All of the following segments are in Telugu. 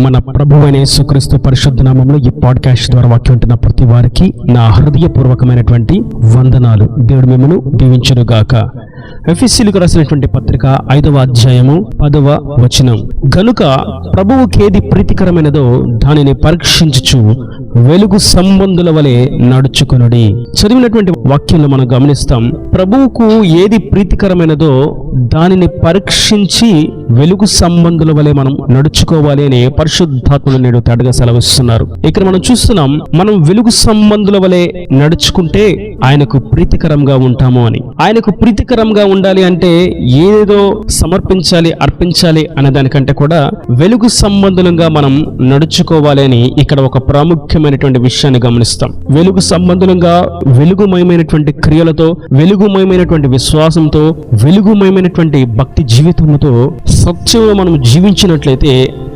మన ప్రభువైన యేసుక్రీస్తు పరిశుద్ధ నామములో ఈ పాడ్కాస్ట్ ద్వారా వాక్యం వింటున్న ప్రతి వారికి నా హృదయపూర్వకమైనటువంటి వందనాలు. దేవుడు మిమ్మల్ని దీవించునుగాక. ఎఫెసీయులకు రాసినటువంటి పత్రిక 5వ అధ్యాయము 10వ వచనం. గనుక ప్రభువుకేది ప్రీతికరమైనదో దానిని పరీక్షించుచు వెలుగు సంబంధుల వలె నడుచుకొనుడి. చదివినటువంటి వాక్యంలో మనం గమనిస్తాం, ప్రభువుకు ఏది ప్రీతికరమైనదో దానిని పరీక్షించి వెలుగు సంబంధుల వలె మనం నడుచుకోవాలి అని పరిశుద్ధాత్ముడు నేడు తేటగా సెలవిస్తున్నారు. ఇక్కడ మనం చూస్తున్నాం, మనం వెలుగు సంబంధుల వలె నడుచుకుంటే ఆయనకు ప్రీతికరంగా ఉంటాము అని. ఆయనకు ప్రీతికరంగా ఉండాలి అంటే ఏదో సమర్పించాలి, అర్పించాలి అనే దానికంటే కూడా వెలుగు సంబంధులంగా మనం నడుచుకోవాలి అని ఇక్కడ ఒక ప్రాముఖ్యమైనటువంటి విషయాన్ని గమనిస్తాం. వెలుగు సంబంధులంగా వెలుగుమయమైనటువంటి క్రియలతో, వెలుగుమయమైనటువంటి విశ్వాసంతో, వెలుగుమయమైనటువంటి భక్తి జీవితంతో సత్యంలో మనం జీవించినట్లయితే,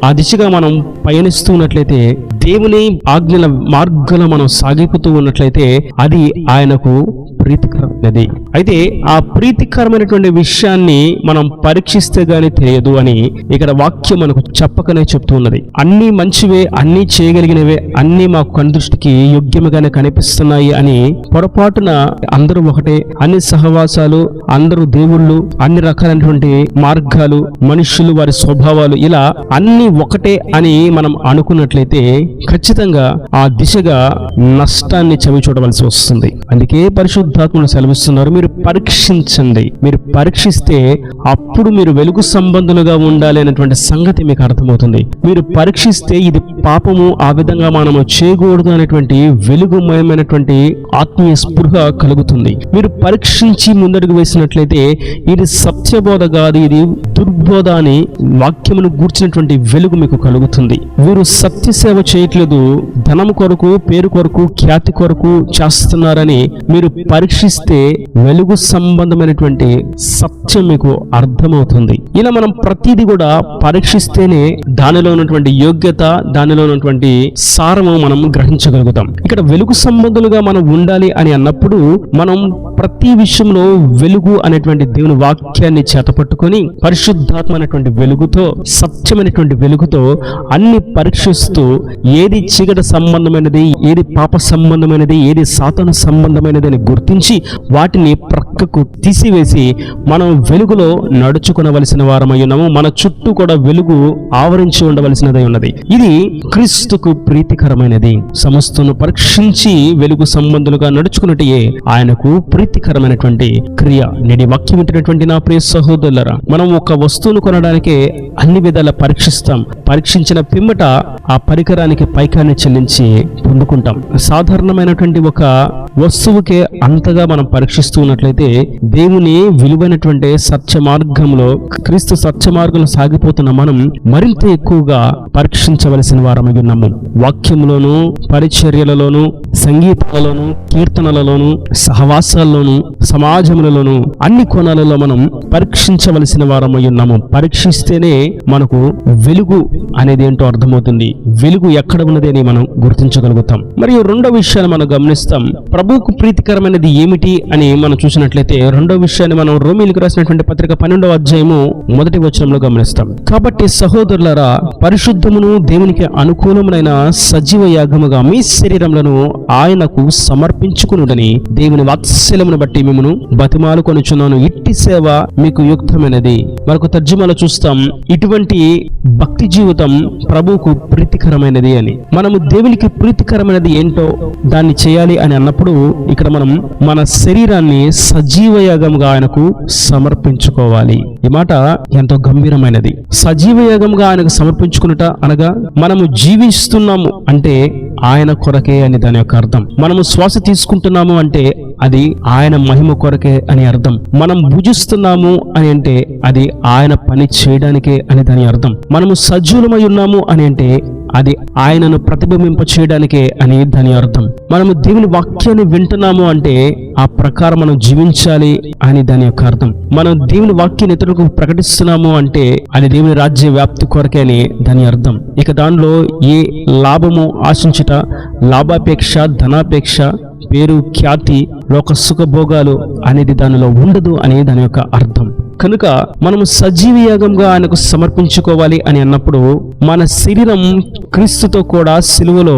ఆ దిశగా మనం పయనిస్తున్నట్లయితే, దేవుని ఆజ్ఞల మార్గంలో మనం సాగిపోతూ ఉన్నట్లయితే అది ఆయనకు ప్రీతికరమైనది. అయితే ఆ ప్రీతికరమైనటువంటి విషయాన్ని మనం పరీక్షిస్తే గానీ తెలియదు అని ఇక్కడ వాక్యం మనకు చెప్పకనే చెప్తూ ఉన్నది. అన్ని మంచివే, అన్ని చేయగలిగినవే, అన్ని మా కనుదృష్టికి యోగ్యముగానే కనిపిస్తున్నాయి అని పొరపాటున అందరూ ఒకటే, అన్ని సహవాసాలు, అందరూ దేవుళ్ళు, అన్ని రకాలైనటువంటి మార్గాలు, మనుషులు, వారి స్వభావాలు, ఇలా అన్ని ఒకటే అని మనం అనుకున్నట్లయితే ఖచ్చితంగా ఆ దిశగా నష్టాన్ని చవి చూడవలసి వస్తుంది. అందుకే పరిశుద్ధాత్ముడు సెలవిస్తున్నారు, మీరు పరీక్షించండి. మీరు పరీక్షిస్తే అప్పుడు మీరు వెలుగు సంబంధులుగా ఉండాలి అనేటువంటి సంగతి మీకు అర్థమవుతుంది. మీరు పరీక్షిస్తే ఇది పాపము, ఆ విధంగా మనము చేయకూడదు అనేటువంటి వెలుగుమయమైనటువంటి ఆత్మీయ స్పృహ కలుగుతుంది. మీరు పరీక్షించి ముందడుగు వేసినట్లయితే ఇది సత్యబోధ కాదు, ఇది దుర్బోధ అని వాక్యమును గూర్చినటువంటి వెలుగు మీకు కలుగుతుంది. వీరు సత్య సేవ చేయట్లేదు, ధనము కొరకు, పేరు కొరకు, ఖ్యాతి కొరకు చేస్తున్నారని మీరు పరీక్షిస్తే వెలుగు సంబంధమైనటువంటి సత్యం మీకు అర్థమవుతుంది. ఇలా మనం ప్రతిదీ కూడా పరీక్షిస్తేనే దానిలో ఉన్నటువంటి యోగ్యత, దానిలో ఉన్నటువంటి సారము మనం గ్రహించగలుగుతాం. ఇక్కడ వెలుగు సంబంధులుగా మనం ఉండాలి అని అన్నప్పుడు మనం ప్రతి విషయంలో వెలుగు అనేటువంటి దేవుని వాక్యాన్ని చేతపట్టుకొని పరిశుద్ధాత్మ అనేటువంటి వెలుగుతో, సత్యమైనటువంటి వెలుగుతో అన్ని పరీక్షిస్తూ ఏది చీకటి సంబంధమైనది, ఏది పాప సంబంధమైనది, ఏది సాతాను సంబంధమైనది అని గుర్తించి వాటిని ప్రక్కకు తీసివేసి మనం వెలుగులో నడుచుకునవలసిన వారమై ఉన్నాము. మన చుట్టూ కూడా వెలుగు ఆవరించి ఉండవలసినదై ఉన్నది. ఇది క్రీస్తుకు ప్రీతికరమైనది. సమస్తను పరీక్షించి వెలుగు సంబంధులుగా నడుచుకున్నట్టే ఆయనకు ప్రీతికరమైనటువంటి క్రియ. నేటి వాక్యం వింటున్నటువంటి నా ప్రియ సహోదరులారా, మనం ఒక వస్తువును కొనడానికే అన్ని విధాలా పరీక్షిస్తాం. పరీక్షించిన పిమ్మట ఆ పరికరానికి పైకాన్ని చెల్లించి పొందుకుంటాం. సాధారణమైనటువంటి ఒక వస్తువుకే అంతగా మనం పరీక్షిస్తూ ఉన్నట్లయితే దేవుని విలువైనటువంటి సత్య మార్గంలో, క్రీస్తు సత్య మార్గంలో సాగిపోతున్న మనం మరింత ఎక్కువగా పరీక్షించవలసిన వారమై ఉన్నాము. వాక్యములోను, పరిచర్యలలోను, సంగీతాలలోను, కీర్తనలలోను, సహవాసాల్లోను, సమాజములలోను అన్ని కోణాలలో మనం పరీక్షించవలసిన వారమై ఉన్నాము. పరీక్షిస్తేనే మనకు వెలుగు అనేది ఏంటో అర్థమవుతుంది. వెలుగు ఎక్కడ ఉన్నది అని మనం గుర్తించగలుగుతాం. మరియు రెండో విషయాన్ని మనం గమనిస్తాం, ప్రభువుకు ప్రీతికరమైనది ఏమిటి అని మనం చూసినట్లయితే రెండో విషయాన్ని మనం రోమీయులకు రాసినటువంటి పత్రిక 12వ అధ్యాయము 1వ వచనంలో గమనిస్తాం. కాబట్టి సహోదరులారా, పరిశుద్ధమును దేవునికి అనుకూలమునైన సజీవ యాగముగా మీ శరీరములను ఆయనకు సమర్పించుకునుడని దేవుని వాత్సల్యమును బట్టి మిమ్మును బతిమాలు కొనుచున్నాను. ఇట్టి సేవ మీకు యుక్తమైనది. మరొక తర్జుమాలో చూస్తాం, ఇటువంటి భక్తి జీవితం ప్రభువుకు ప్రీతికరమైనది అని. మనము దేవునికి ప్రీతికరమైనది ఏంటో దాన్ని చేయాలి అని అన్నప్పుడు ఇక్కడ మనం మన శరీరాన్ని సజీవ యాగంగా ఆయనకు సమర్పించుకోవాలి. ఈ మాట ఎంతో గంభీరమైనది. సజీవ యాగంగా ఆయనకు సమర్పించుకున్నట అనగా మనము జీవిస్తున్నాము అంటే ఆయన కొరకే అని దాని యొక్క అర్థం. మనము శ్వాస తీసుకుంటున్నాము అంటే అది ఆయన మహిమ కొరకే అని అర్థం. మనం భుజిస్తున్నాము అని అంటే అది ఆయన పని చేయడానికే అని దాని అర్థం. మనము సజీవులమై ఉన్నాము అని అంటే అది ఆయనను ప్రతిబింబింప చేయడానికే అని దాని అర్థం. మనము దేవుని వాక్యాన్ని వింటున్నాము అంటే ఆ ప్రకారం మనం జీవించాలి అని దాని యొక్క అర్థం. మనం దేవుని వాక్యాన్ని ఇతరులకు ప్రకటిస్తున్నాము అంటే అది దేవుని రాజ్య వ్యాప్తి కొరకే అని దాని అర్థం. ఇక దానిలో ఏ లాభము ఆశించుట, లాభాపేక్ష, ధనాపేక్ష, పేరు, ఖ్యాతి, లోక సుఖభోగాలు అనేది దానిలో ఉండదు అని దాని యొక్క అర్థం. కనుక మనము సజీవ యాగంగా ఆయనకు సమర్పించుకోవాలి అని అన్నప్పుడు మన శరీరం క్రీస్తుతో కూడా సిలువలో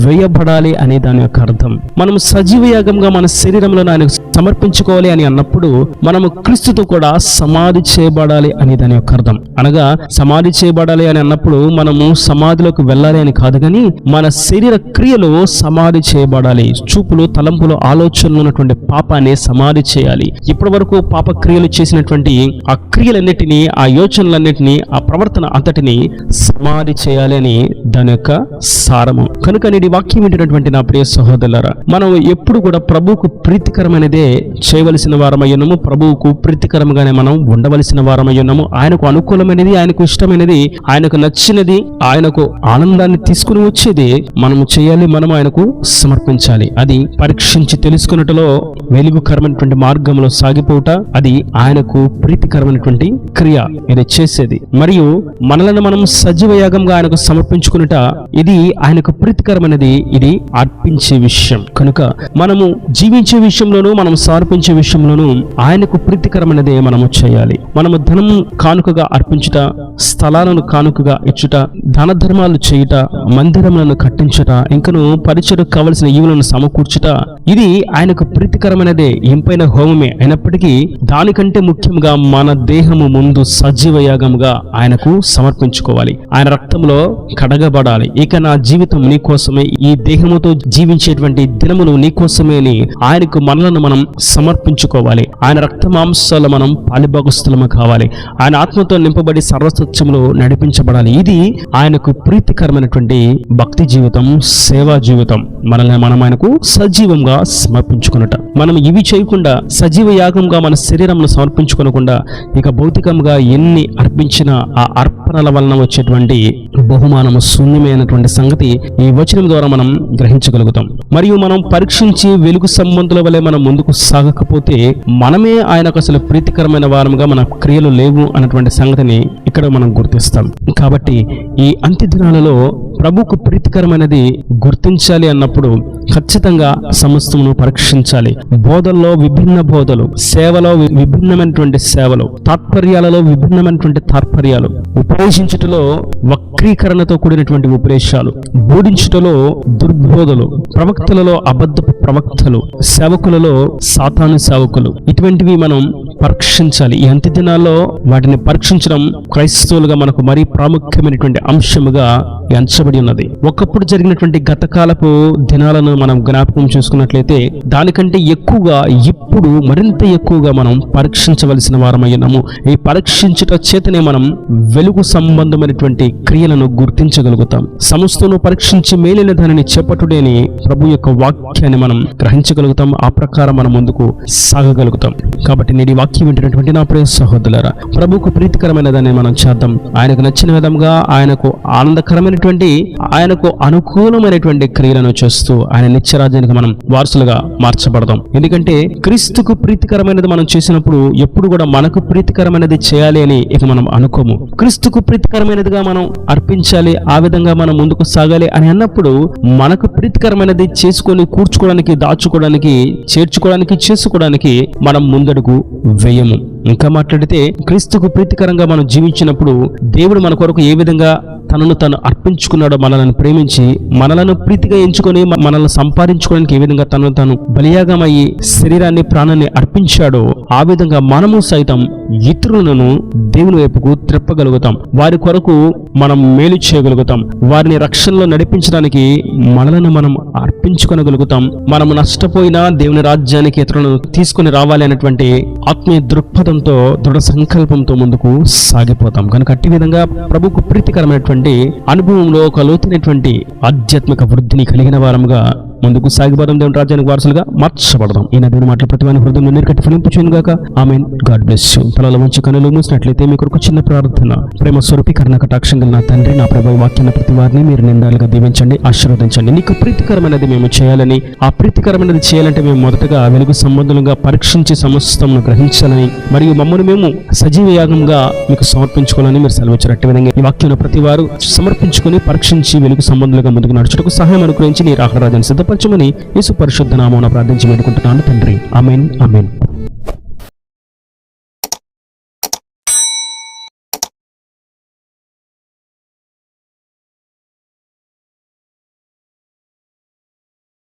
వేయబడాలి అనే దాని యొక్క అర్థం. మనము సజీవ యాగంగా మన శరీరంలో ఆయనకు సమర్పించుకోవాలి అని అన్నప్పుడు మనము క్రీస్తుతో కూడా సమాధి చేయబడాలి అనే దాని యొక్క అర్థం. అనగా సమాధి చేయబడాలి అని అన్నప్పుడు మనము సమాధిలోకి వెళ్ళాలి అని కాదు, కానీ మన శరీర క్రియలు సమాధి చేయబడాలి. చూపులు, తలంపులు, ఆలోచనలు ఉన్నటువంటి పాపాన్ని సమాధి చేయాలి. ఇప్పటి వరకు పాప క్రియలు చేసినటువంటి ఆ క్రియలన్నిటినీ, ఆ యోచనలన్నిటినీ, ఆ ప్రవర్తన అంతటిని సమాధి చేయాలి అని దాని యొక్క సారము. కనుక నేటి వాక్యం వింటున్నటువంటి నా ప్రియ సహోదరులారా, మనం ఎప్పుడు కూడా ప్రభువుకు ప్రీతికరమైనదే చేయవలసిన వారమై ఉన్నాము. ప్రభువుకు ప్రీతికరంగానే మనం ఉండవలసిన వారమై ఉన్నాము. ఆయనకు అనుకూలమైనది, ఆయనకు ఇష్టమైనది, ఆయనకు నచ్చినది, ఆయనకు ఆనందాన్ని తీసుకుని వచ్చేది మనము చేయాలి, మనం ఆయనకు సమర్పించాలి. అది పరీక్షించి తెలుసుకున్నట్టులో వెలుగుకరమైనటువంటి మార్గంలో సాగిపోవుట, అది ఆయనకు ప్రీతికరమైనటువంటి క్రియ ఇది చేసేది. మరియు మనలను మనం సజీవ యాగంగా ఆయనకు సమర్పించుకునుట, ఇది ఆయనకు ప్రీతికరమైనది, ఇది అర్పించే విషయం. కనుక మనము జీవించే విషయంలోనూ, మనం సమర్పించే విషయంలోనూ ఆయనకు ప్రీతికరమైనదే మనము చేయాలి. మనము ధనం కానుకగా అర్పించుట, స్థలాలను కానుకగా ఇచ్చుట, దాన ధర్మాలు చేయుట, మందిరములను కట్టించుట, ఇంకను పరిచయకు కావలసిన ఈవులను సమకూర్చుట, ఇది ఆయనకు ప్రీతికరమైనదే, ఇంపైన హోమమే. అయినప్పటికీ దానికంటే ముఖ్యంగా మన దేహము ముందు సజీవ యాగముగా ఆయనకు సమర్పించుకోవాలి. ఆయన రక్తంలో కడగబడాలి. ఇక నా జీవితం నీకోసమే, ఈ దేహముతో జీవించేటువంటి దినములు నీకోసమే అని ఆయనకు మనలను మనం సమర్పించుకోవాలి. ఆయన రక్త మాంసాలు మనం పాలిభాగస్తులము కావాలి. ఆయన ఆత్మతో నింపబడి సర్వసత్యములో నడిపించబడాలి. ఇది ఆయనకు ప్రీతికరమైనటువంటి భక్తి జీవితం, సేవా జీవితం. మనల్ని మనం ఆయనకు సజీవంగా సమర్పించుకున్నట. మనం ఇవి చేయకుండా సజీవ యాగంగా మన శరీరంలో సమర్పించుకోకుండా ఇక భౌతికంగా ఎన్ని అర్పించినా ఆ అర్పణల వలన వచ్చేటువంటి బహుమానము శూన్యమైనటువంటి సంగతి ఈ వచనం ద్వారా మనం గ్రహించగలుగుతాం. మరియు మనం పరీక్షించి వెలుగు సంబంధుల వలె మనం ముందుకు సాగకపోతే మనమే ఆయనకు అసలు ప్రీతికరమైన వారముగా మన క్రియలు లేవు అన్నటువంటి సంగతిని ఇక్కడ మనం గుర్తిస్తాం. కాబట్టి ఈ అంత్య దినాలలో ప్రభుకు ప్రీతికరమైనది గుర్తించాలి అన్నప్పుడు ఖచ్చితంగా సమస్తమును పరీక్షించాలి. బోధల్లో విభిన్న బోధలు, సేవలో విభిన్నమైనటువంటి సేవలు, తాత్పర్యాలలో విభిన్నమైనటువంటి తాత్పర్యాలు, ఉపదేశించుటలో వక్రీకరణతో కూడినటువంటి ఉపదేశాలు, బోధించుటలో దుర్బోధలు, ప్రవక్తలలో అబద్ధపు ప్రవక్తలు, సేవకులలో సాతాను సేవకులు, ఇటువంటివి మనం పరీక్షించాలి. ఈ అంత్య దినాల్లో వాటిని పరీక్షించడం క్రైస్తవులుగా మనకు మరీ ప్రాముఖ్యమైనటువంటి అంశముగా ఎంచబడి ఉన్నది. ఒకప్పుడు జరిగినటువంటి గతకాలపు దినాలను మనం జ్ఞాపకం చేసుకున్నట్లయితే దానికంటే ఎక్కువగా ఇప్పుడు మరింత ఎక్కువగా మనం పరీక్షించవలసిన వారమై ఉన్నాము. ఈ పరీక్షించుట చేతనే మనం వెలుగు సంబంధమైనటువంటి క్రియలను గుర్తించగలుగుతాం. సమస్తను పరీక్షించి మేలైన దానిని చేపట్టుడేని ప్రభు యొక్క వాక్యాన్ని మనం గ్రహించగలుగుతాం. ఆ ప్రకారం మనం ముందుకు సాగగలుగుతాం. కాబట్టి నేను ఈ వాక్యం వింటున్నటువంటి నా ప్రియ సహోదరులారా, ప్రభుకు ప్రీతికరమైన దాన్ని మనం చేద్దాం. ఆయనకు నచ్చిన విధంగా, ఆయనకు ఆనందకరమైనటువంటి, ఆయనకు అనుకూలమైనటువంటి క్రియలను చేస్తూ ఆయన నిత్యరాజ్యానికి మనం వారసులుగా మార్చబడదాం. ఎందుకంటే క్రీస్తుకు ప్రీతికరమైనది మనం చేసినప్పుడు ఎప్పుడు కూడా మనకు ప్రీతికరమైనది చేయాలి అని ఇక మనం అనుకోము. క్రీస్తుకు ప్రీతికరమైనదిగా మనం అర్పించాలి, ఆ విధంగా మనం ముందుకు సాగాలి అని అన్నప్పుడు మనకు ప్రీతికరమైనది చేసుకొని కూర్చుకోవడానికి, దాచుకోవడానికి, చేర్చుకోవడానికి, చేసుకోవడానికి మనం ముందడుగు వేయము. ఇంకా మాట్లాడితే క్రీస్తుకు ప్రీతికరంగా మనం జీవించినప్పుడు దేవుడు మన కొరకు ఏ విధంగా తనను తాను అర్పించుకున్నాడో, మనలను ప్రేమించి మనలను ప్రీతిగా ఎంచుకొని మనల్ని సంపాదించుకోవడానికి ఏ విధంగా తనను తాను బలియాగమయ్యి శరీరాన్ని, ప్రాణాన్ని అర్పించాడో ఆ విధంగా మనము సైతం ఇతరులను దేవుని వైపుకు త్రిప్పగలుగుతాం. వారి కొరకు మనం మేలు చేయగలుగుతాం. వారిని రక్షణలో నడిపించడానికి మనలను మనం అర్పించుకోగలుగుతాం. మనము నష్టపోయినా దేవుని రాజ్యానికి ఇతరులను తీసుకుని రావాలి అనేటువంటి ఆత్మీయ దృక్పథంతో, దృఢ సంకల్పంతో ముందుకు సాగిపోతాం. కనుక అట్టి విధంగా ప్రభుకు ప్రీతికరమైనటువంటి అనుభవంలో ఒక లోతైనటువంటి ఆధ్యాత్మిక వృద్ధిని కలిగిన వారముగా ముందుకు సాగిపోదాం. దేవుని రాజ్యానికి వారసులుగా మార్చబడదాం. ఈ నదుని మాటలు ప్రతి వారి హృదయంలో నీరుకట్టి ఫలింపుచేయును గాక. ఆమేన్. God bless you. పొలాల మంచి కనులు మూసినట్లయితే మీ కొరకు చిన్న ప్రార్థన. ప్రేమ స్వరూపి కరుణ కటాక్షం గల నా తండ్రి, నా ప్రభువు వాక్యాన్ని ప్రతి వారిని మీరు నిండాలుగా దీవించండి, ఆశీర్వదించండి. నీకు ప్రీతికరమైనది మేము చేయాలని, ఆ ప్రీతికరమైనది చేయాలంటే మేము మొదటగా వెలుగు సంబంధులుగా పరీక్షించి సమస్తమును గ్రహించాలని, మరియు మమ్మల్ని మేము సజీవ యాగంగా మీకు సమర్పించుకోవాలని మీరు సెలవిచ్చారు. అట్టి విధంగా ఈ వాక్యం ప్రతి వారు సమర్పించుకొని పరీక్షించి వెలుగు సంబంధులుగా ముందుకు నడుచుటకు సహాయం అనుగ్రహించి నీ రాకడ రాజ్యాన్ని సిద్ధపరచమని యేసు పరిశుద్ధ నామమున ప్రార్థించి వేడుకుంటున్నాను తండ్రి. ఆమేన్. ఆమేన్.